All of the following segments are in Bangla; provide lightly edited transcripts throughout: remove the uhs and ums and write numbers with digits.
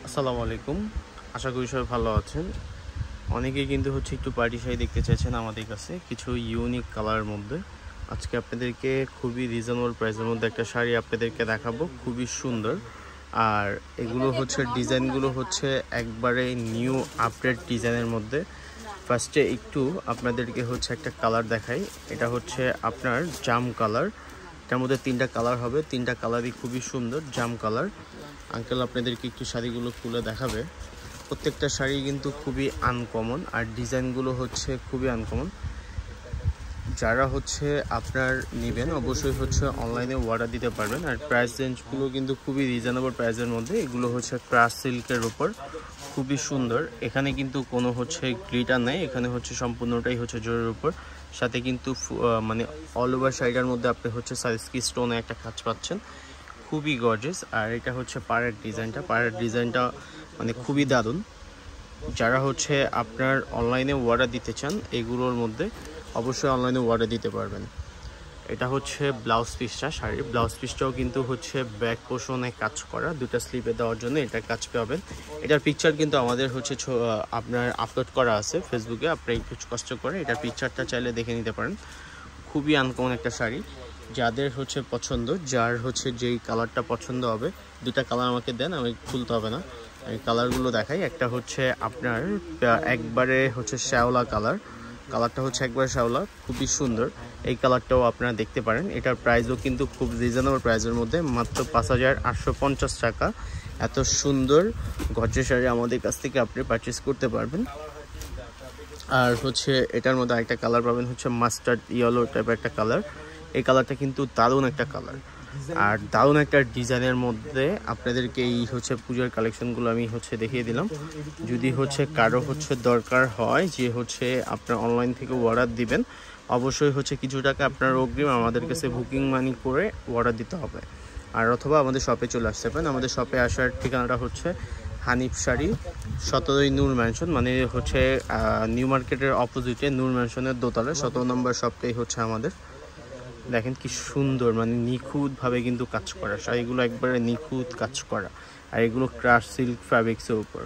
আসসালামু আলাইকুম। আশা করি সবাই ভালো আছেন। অনেকেই কিন্তু একটু পার্টি শাড়ি দেখতে চাইছেন আমাদের কাছে কিছু ইউনিক কালারের মধ্যে। আজকে আপনাদেরকে খুবই রিজনেবল প্রাইসের মধ্যে একটা শাড়ি আপনাদেরকে দেখাবো, খুবই সুন্দর। আর এগুলো ডিজাইনগুলো একবারে নিউ আপডেট ডিজাইনের মধ্যে। ফার্স্টে একটু আপনাদেরকে একটা কালার দেখাই। এটা আপনার জাম কালার। এটার মধ্যে তিনটা কালার হবে, তিনটা কালারই খুবই সুন্দর জাম কালার। আঙ্কেল আপনাদেরকে একটু শাড়িগুলো খুলে দেখাবে। প্রত্যেকটা শাড়ি কিন্তু খুবই আনকমন, আর ডিজাইনগুলো খুবই আনকমন। যারা আপনার নেবেন অবশ্যই অনলাইনে অর্ডার দিতে পারবেন। আর প্রাইস রেঞ্জগুলো কিন্তু খুবই রিজনেবল প্রাইসের মধ্যে। এগুলো ক্রাশ সিল্কের উপর, খুবই সুন্দর। এখানে কিন্তু কোনো গ্লিটার নেই, এখানে সম্পূর্ণটাই জরির উপর। সাথে কিন্তু মানে অল ওভার শাড়িটার মধ্যে আপনি সাইজকি স্টোনে একটা কাজ পাচ্ছেন, খুবই গর্জিয়াস। আর এটা পাড়ের ডিজাইনটা মানে খুবই দারুণ। যারা আপনার অনলাইনে অর্ডার দিতে চান এগুলোর মধ্যে অবশ্যই অনলাইনে অর্ডার দিতে পারবেন। এটা ব্লাউজ পিসটা, শাড়ির ব্লাউজ পিসটাও কিন্তু ব্যাক পোর্শনে কাজ করা, দুটা স্লিপে দেওয়ার জন্য এটা কাজ পাবেন। এটার পিকচার কিন্তু আমাদের আপনার আপলোড করা আছে ফেসবুকে, আপনি একটু কষ্ট করে এটার পিকচারটা চাইলে দেখে নিতে পারেন। খুবই আনকমন একটা শাড়ি। যাদের পছন্দ, যার যেই কালারটা পছন্দ হবে, দুটা কালার আমাকে দেন, আমি খুলতে হবে না, আমি কালারগুলো দেখাই। একটা আপনার একবারে শ্যাওলা কালারটা একবারে শ্যাওলা, খুবই সুন্দর। এই কালারটাও আপনারা দেখতে পারেন। এটার প্রাইসও কিন্তু খুব রিজনেবল প্রাইসের মধ্যে, মাত্র 5850 টাকা। এত সুন্দর গর্জিয়াস শাড়ি আমাদের কাছ থেকে আপনি পারচেস করতে পারবেন। আর এটার মধ্যে আরেকটা কালার পাবেন, মাস্টার্ড ইয়েলো টাইপের একটা কালার। এই কালারটা কিন্তু দারুণ একটা কালার, আর দারুণ একটা ডিজাইনের মধ্যে আপনাদেরকে এই পূজার কালেকশনগুলো আমি দেখিয়ে দিলাম। যদি কারো দরকার হয় যে আপনার অনলাইন থেকে অর্ডার দিবেন, অবশ্যই কিছু টাকা আপনার অগ্রিম আমাদের কাছে বুকিং মানি করে অর্ডার দিতে হবে। আর অথবা আমাদের শপে চলে আসতে পারেন। আমাদের শপে আসার ঠিকানাটা হানিফ শাড়ি, 17 নূর ম্যানশন, মানে নিউ মার্কেটের অপোজিটে নূর ম্যানশনের দোতলায় 17 নম্বর শপটাই আমাদের। দেখেন কি সুন্দর, মানে নিখুঁতভাবে কিন্তু কাজ করা, শাড়িগুলো একবারে নিখুঁত কাজ করা। আর এগুলো ক্রাশ সিল্ক ফ্যাব্রিক্সের উপর।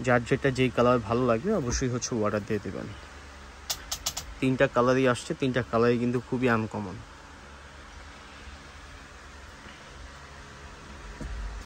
যার যেই কালার ভালো লাগবে অবশ্যই অর্ডার দিয়ে দেবেন। তিনটা কালারই আসছে, তিনটা কালারই কিন্তু খুবই আনকমন।